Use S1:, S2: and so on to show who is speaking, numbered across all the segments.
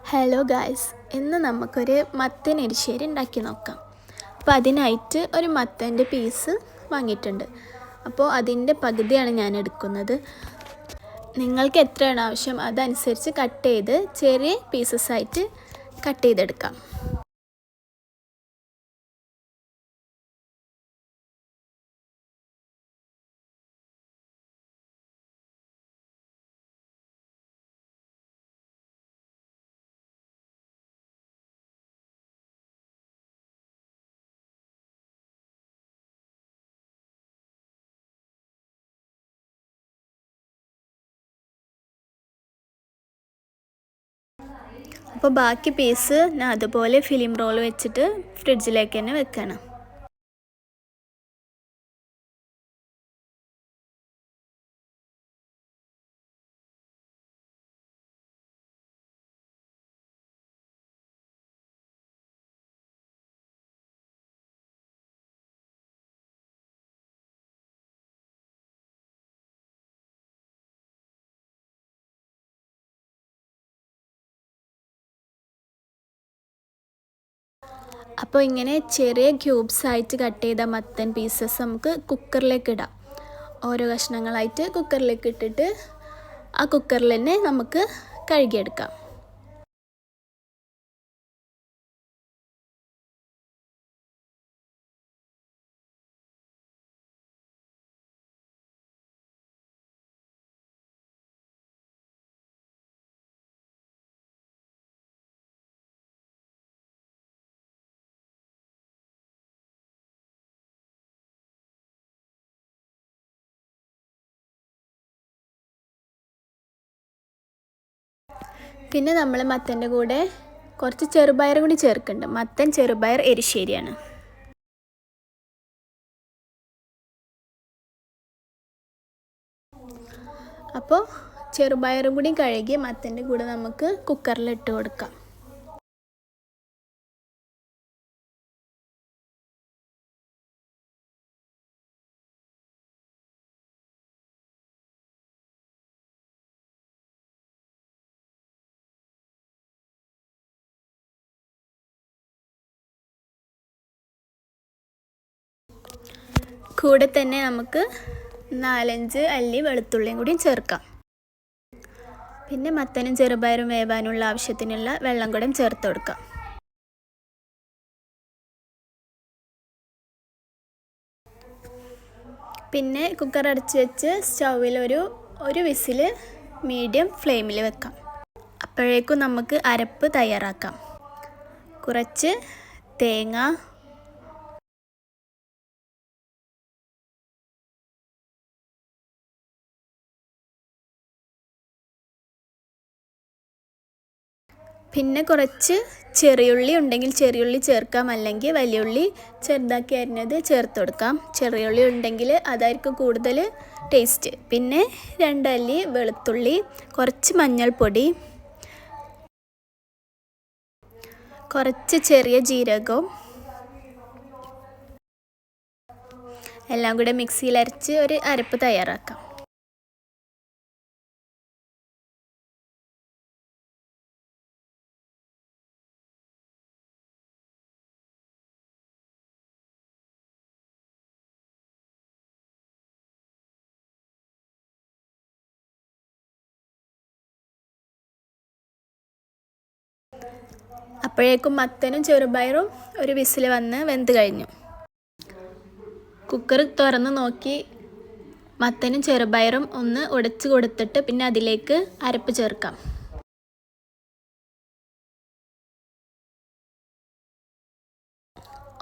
S1: Hello guys, ഇന്ന് നമുക്കൊരു മത്തൻ എരിശ്ശേരി ഉണ്ടാക്കി നോക്കാം. അപ്പോൾ അതിനായിട്ട് ഒരു മത്തൻ്റെ പീസ് വാങ്ങിയിട്ടുണ്ട്. അപ്പോൾ അതിൻ്റെ പകുതിയാണ് ഞാൻ എടുക്കുന്നത്. നിങ്ങൾക്ക് എത്രയാണ് ആവശ്യം അതനുസരിച്ച് കട്ട് ചെയ്ത് ചെറിയ പീസസ് ആയിട്ട് കട്ട് ചെയ്തെടുക്കാം. അപ്പോൾ ബാക്കി പീസ് ഞാൻ അതുപോലെ ഫിലിം റോൾ വെച്ചിട്ട് ഫ്രിഡ്ജിലേക്ക് തന്നെ വെക്കണം. അപ്പോൾ ഇങ്ങനെ ചെറിയ ക്യൂബ്സ് ആയിട്ട് കട്ട് ചെയ്ത മത്തൻ പീസസ് നമുക്ക് കുക്കറിലേക്ക് ഇടാം. ഓരോ കഷ്ണങ്ങളായിട്ട് കുക്കറിലേക്ക് ഇട്ടിട്ട് ആ കുക്കറിൽ തന്നെ നമുക്ക് കഴുകിയെടുക്കാം. പിന്നെ നമ്മൾ മത്തൻ്റെ കൂടെ കുറച്ച് ചെറുപയർ കൂടി ചേർക്കുന്നുണ്ട്. മത്തൻ ചെറുപയർ എരിശ്ശേരിയാണ്. അപ്പോൾ ചെറുപയറും കൂടി കഴുകി മത്തൻ്റെ കൂടെ നമുക്ക് കുക്കറിൽ ഇട്ട് കൊടുക്കാം. കൂടെ തന്നെ നമുക്ക് 4-5 അല്ലി വെളുത്തുള്ളിയും കൂടി ചേർക്കാം. പിന്നെ മത്തനും ചെറുപയറും വേവാനുള്ള ആവശ്യത്തിനുള്ള വെള്ളം കൂടെ ചേർത്ത് കൊടുക്കാം. പിന്നെ കുക്കർ അടച്ച് വെച്ച് സ്റ്റൗവിൽ ഒരു വിസിൽ മീഡിയം ഫ്ലെയിമിൽ വെക്കാം. അപ്പോഴേക്കും നമുക്ക് അരപ്പ് തയ്യാറാക്കാം. കുറച്ച് തേങ്ങ, പിന്നെ കുറച്ച് ചെറിയുള്ളി ഉണ്ടെങ്കിൽ ചെറിയുള്ളി ചേർക്കാം, അല്ലെങ്കിൽ വലിയുള്ളി ചെറുതാക്കി അരിഞ്ഞത് ചേർത്ത് കൊടുക്കാം. ചെറിയുള്ളി ഉണ്ടെങ്കിൽ അതായിരിക്കും കൂടുതൽ ടേസ്റ്റ്. പിന്നെ 2 അല്ലി വെളുത്തുള്ളി, കുറച്ച് മഞ്ഞൾപ്പൊടി, കുറച്ച് ചെറിയ ജീരകവും എല്ലാം കൂടെ മിക്സിയിൽ അരച്ച് ഒരു അരപ്പ് തയ്യാറാക്കാം. അപ്പോഴേക്കും മത്തനും ചെറുപയറും ഒരു വിസിൽ വന്ന് വെന്ത് കഴിഞ്ഞു. കുക്കർ തുറന്ന് നോക്കി മത്തനും ചെറുപയറും ഒന്ന് ഉടച്ച് കൊടുത്തിട്ട് പിന്നെ അതിലേക്ക് അരപ്പ് ചേർക്കാം.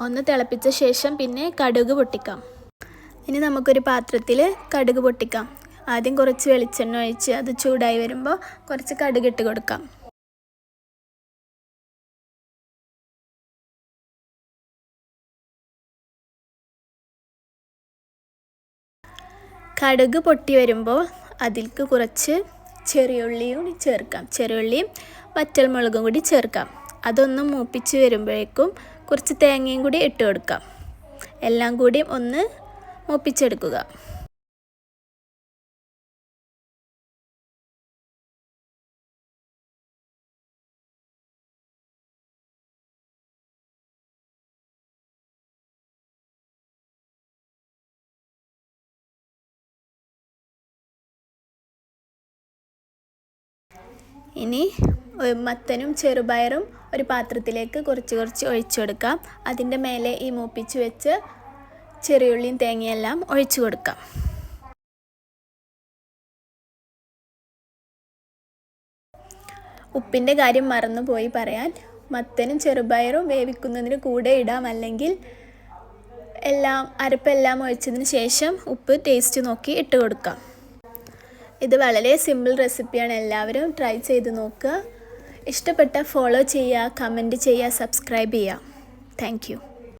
S1: ഒന്ന് തിളപ്പിച്ച ശേഷം പിന്നെ കടുക് പൊട്ടിക്കാം. ഇനി നമുക്കൊരു പാത്രത്തിൽ കടുക് പൊട്ടിക്കാം. ആദ്യം കുറച്ച് വെളിച്ചെണ്ണ ഒഴിച്ച് അത് ചൂടായി വരുമ്പോൾ കുറച്ച് കടുക് ഇട്ട് കൊടുക്കാം. കടുക് പൊട്ടി വരുമ്പോൾ അതിലേക്ക് കുറച്ച് ചെറിയുള്ളിയും കൂടി ചേർക്കാം. ചെറിയുള്ളിയും വറ്റൽമുളകും കൂടി ചേർക്കാം. അതൊന്ന് മൂപ്പിച്ച് വരുമ്പോഴേക്കും കുറച്ച് തേങ്ങയും കൂടി ഇട്ട് കൊടുക്കാം. എല്ലാം കൂടി ഒന്ന് മൂപ്പിച്ചെടുക്കുക. ഇനി മത്തനും ചെറുപയറും ഒരു പാത്രത്തിലേക്ക് കുറച്ച് ഒഴിച്ചു കൊടുക്കാം. അതിൻ്റെ മേലെ ഈ മൂപ്പിച്ച് വെച്ച് ചെറിയുള്ളിയും തേങ്ങയെല്ലാം ഒഴിച്ചു കൊടുക്കാം. ഉപ്പിൻ്റെ കാര്യം മറന്നുപോയി പറയാൻ. മത്തനും ചെറുപയറും വേവിക്കുന്നതിന് കൂടെ ഇടാം, അല്ലെങ്കിൽ അരപ്പെല്ലാം ഒഴിച്ചതിന് ശേഷം ഉപ്പ് ടേസ്റ്റ് നോക്കി ഇട്ട് കൊടുക്കാം. ഇത് വളരെ സിമ്പിൾ റെസിപ്പിയാണ്, എല്ലാവരും ട്രൈ ചെയ്ത് നോക്കുക. ഇഷ്ടപ്പെട്ട ഫോളോ ചെയ്യുക, കമൻറ്റ് ചെയ്യുക, സബ്സ്ക്രൈബ് ചെയ്യുക. Thank you.